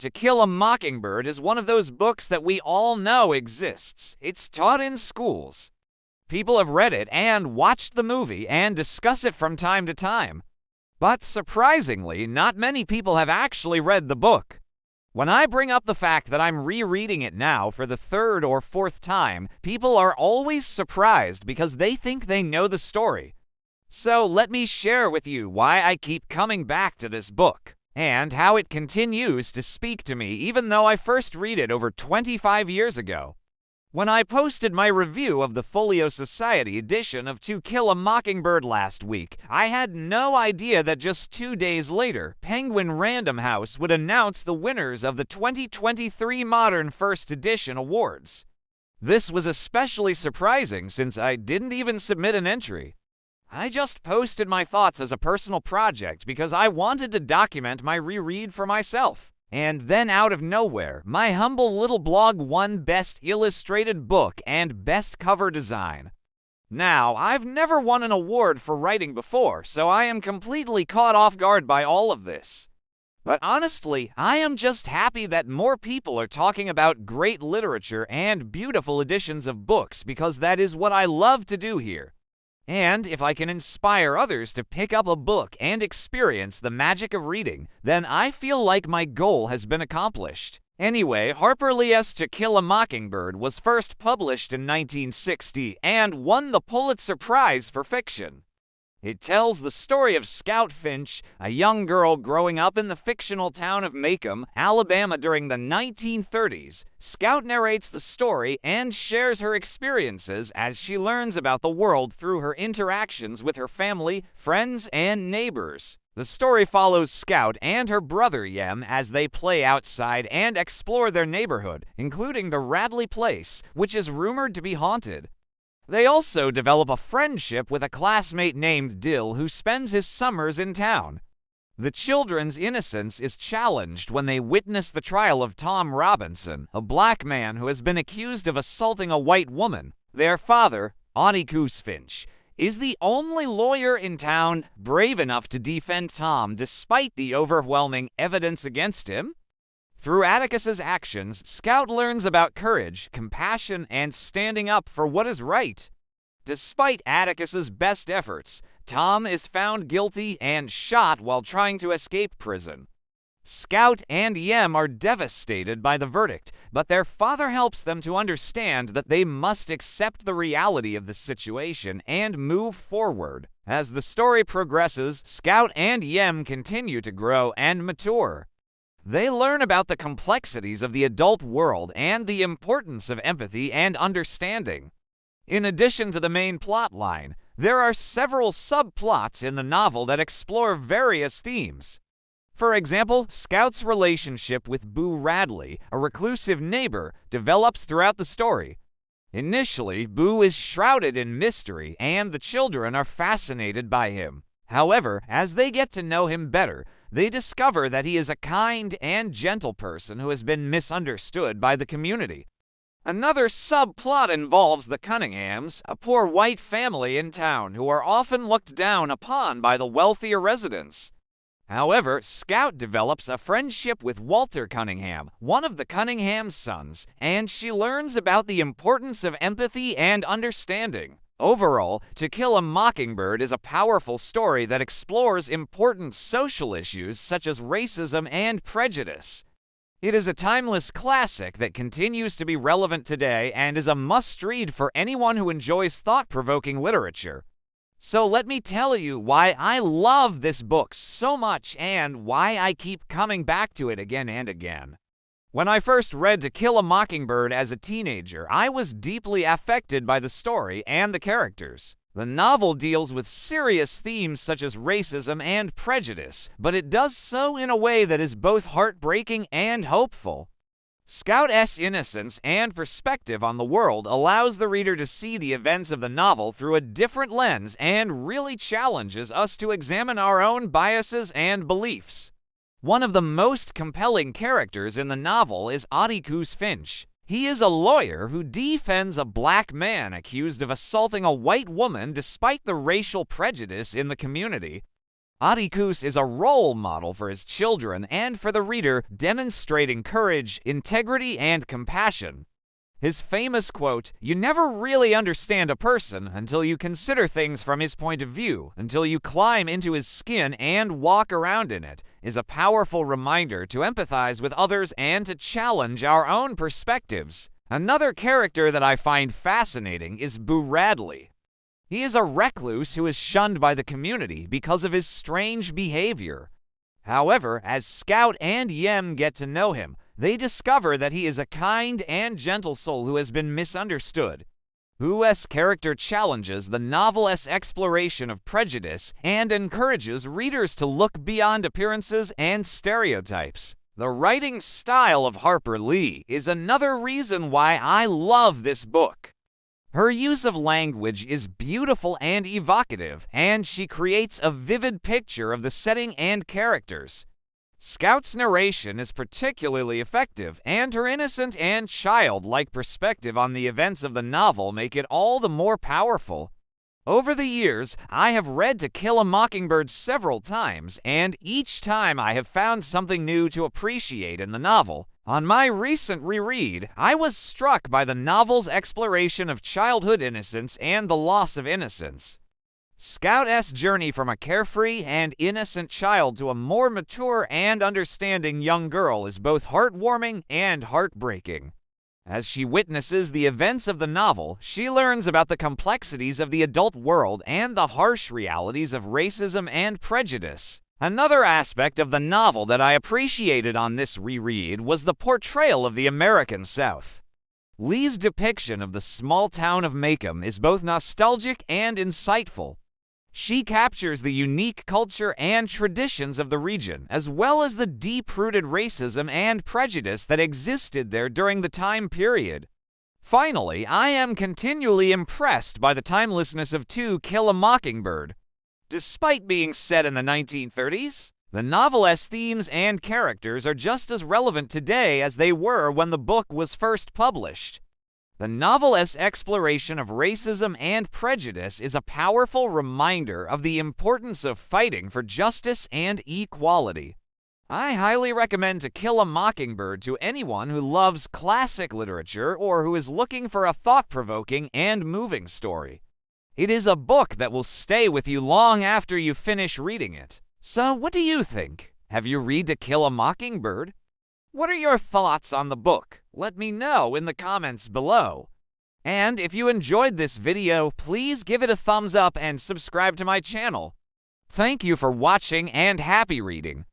To Kill a Mockingbird is one of those books that we all know exists. It's taught in schools. People have read it and watched the movie and discuss it from time to time. But surprisingly, not many people have actually read the book. When I bring up the fact that I'm rereading it now for the third or fourth time, people are always surprised because they think they know the story. So let me share with you why I keep coming back to this book, and how it continues to speak to me even though I first read it over 25 years ago. When I posted my review of the Folio Society edition of To Kill a Mockingbird last week, I had no idea that just 2 days later, Penguin Random House would announce the winners of the 2023 Modern First Edition Awards. This was especially surprising since I didn't even submit an entry. I just posted my thoughts as a personal project because I wanted to document my reread for myself. And then out of nowhere, my humble little blog won Best Illustrated Book and Best Cover Design. Now, I've never won an award for writing before, so I am completely caught off guard by all of this. But honestly, I am just happy that more people are talking about great literature and beautiful editions of books because that is what I love to do here. And if I can inspire others to pick up a book and experience the magic of reading, then I feel like my goal has been accomplished. Anyway, Harper Lee's To Kill a Mockingbird was first published in 1960 and won the Pulitzer Prize for fiction. It tells the story of Scout Finch, a young girl growing up in the fictional town of Macomb, Alabama during the 1930s. Scout narrates the story and shares her experiences as she learns about the world through her interactions with her family, friends, and neighbors. The story follows Scout and her brother Yem as they play outside and explore their neighborhood, including the Radley Place, which is rumored to be haunted. They also develop a friendship with a classmate named Dill who spends his summers in town. The children's innocence is challenged when they witness the trial of Tom Robinson, a black man who has been accused of assaulting a white woman. Their father, Atticus Finch, is the only lawyer in town brave enough to defend Tom despite the overwhelming evidence against him. Through Atticus's actions, Scout learns about courage, compassion, and standing up for what is right. Despite Atticus's best efforts, Tom is found guilty and shot while trying to escape prison. Scout and Yem are devastated by the verdict, but their father helps them to understand that they must accept the reality of the situation and move forward. As the story progresses, Scout and Yem continue to grow and mature. They learn about the complexities of the adult world and the importance of empathy and understanding. In addition to the main plot line, there are several subplots in the novel that explore various themes. For example, Scout's relationship with Boo Radley, a reclusive neighbor, develops throughout the story. Initially, Boo is shrouded in mystery, and the children are fascinated by him. However, as they get to know him better, they discover that he is a kind and gentle person who has been misunderstood by the community. Another subplot involves the Cunninghams, a poor white family in town who are often looked down upon by the wealthier residents. However, Scout develops a friendship with Walter Cunningham, one of the Cunningham's sons, and she learns about the importance of empathy and understanding. Overall, To Kill a Mockingbird is a powerful story that explores important social issues such as racism and prejudice. It is a timeless classic that continues to be relevant today and is a must-read for anyone who enjoys thought-provoking literature. So let me tell you why I love this book so much and why I keep coming back to it again and again. When I first read To Kill a Mockingbird as a teenager, I was deeply affected by the story and the characters. The novel deals with serious themes such as racism and prejudice, but it does so in a way that is both heartbreaking and hopeful. Scout's innocence and perspective on the world allows the reader to see the events of the novel through a different lens and really challenges us to examine our own biases and beliefs. One of the most compelling characters in the novel is Atticus Finch. He is a lawyer who defends a black man accused of assaulting a white woman despite the racial prejudice in the community. Atticus is a role model for his children and for the reader, demonstrating courage, integrity, and compassion. His famous quote, "You never really understand a person until you consider things from his point of view, until you climb into his skin and walk around in it," is a powerful reminder to empathize with others and to challenge our own perspectives. Another character that I find fascinating is Boo Radley. He is a recluse who is shunned by the community because of his strange behavior. However, as Scout and Yem get to know him, they discover that he is a kind and gentle soul who has been misunderstood. Boo's character challenges the novelist's exploration of prejudice and encourages readers to look beyond appearances and stereotypes. The writing style of Harper Lee is another reason why I love this book. Her use of language is beautiful and evocative, and she creates a vivid picture of the setting and characters. Scout's narration is particularly effective, and her innocent and childlike perspective on the events of the novel make it all the more powerful. Over the years, I have read To Kill a Mockingbird several times, and each time I have found something new to appreciate in the novel. On my recent reread, I was struck by the novel's exploration of childhood innocence and the loss of innocence. Scout's journey from a carefree and innocent child to a more mature and understanding young girl is both heartwarming and heartbreaking. As she witnesses the events of the novel, she learns about the complexities of the adult world and the harsh realities of racism and prejudice. Another aspect of the novel that I appreciated on this reread was the portrayal of the American South. Lee's depiction of the small town of Macomb is both nostalgic and insightful. She captures the unique culture and traditions of the region, as well as the deep-rooted racism and prejudice that existed there during the time period. Finally, I am continually impressed by the timelessness of To Kill a Mockingbird. Despite being set in the 1930s, the novelist's themes and characters are just as relevant today as they were when the book was first published. The novelist's exploration of racism and prejudice is a powerful reminder of the importance of fighting for justice and equality. I highly recommend To Kill a Mockingbird to anyone who loves classic literature or who is looking for a thought-provoking and moving story. It is a book that will stay with you long after you finish reading it. So what do you think? Have you read To Kill a Mockingbird? What are your thoughts on the book? Let me know in the comments below. And if you enjoyed this video, please give it a thumbs up and subscribe to my channel. Thank you for watching and happy reading.